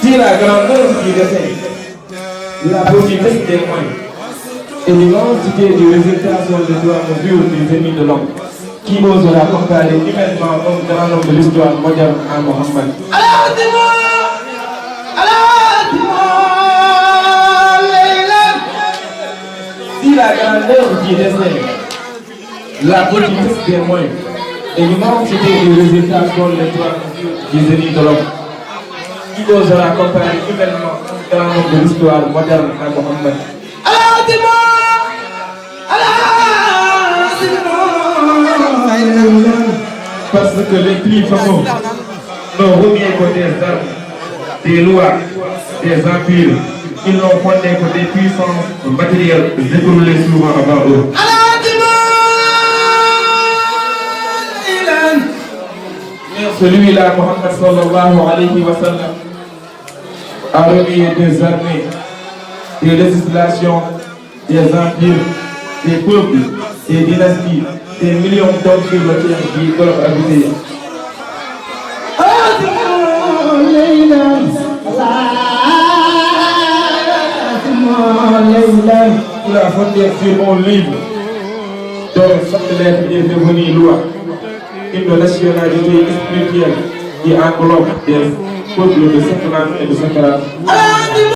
Si la grandeur du dessin, la possibilité des moyens et l'immensité du résultat sont de doigts mesure du génie de l'homme, qui osera comparer humainement un grand homme de l'histoire moderne à Mohammed. Si la grandeur du dessin, la possibilité des moyens et l'immensité du résultat sont les doigts mesure du génie de l'homme, qui osera comparer humainement un grand homme de l'histoire moderne à Mohammed. Parce que les plus fameux n'ont remis que des armes, des lois, des empires. Ils n'ont fondé que des puissances matérielles écroulées souvent avant eux. Mais celui-là, Mohammed sallallahu alayhi wa sallam, a remis des armées, des législations, des empires, des peuples, des dynasties, des millions d'hommes sur la terre qui peuvent habiter. Il a fondé sur mon livre, dont chaque lettre est devenue loi, une nationalité spirituelle qui englobe des peuples de cette langue et de cette race.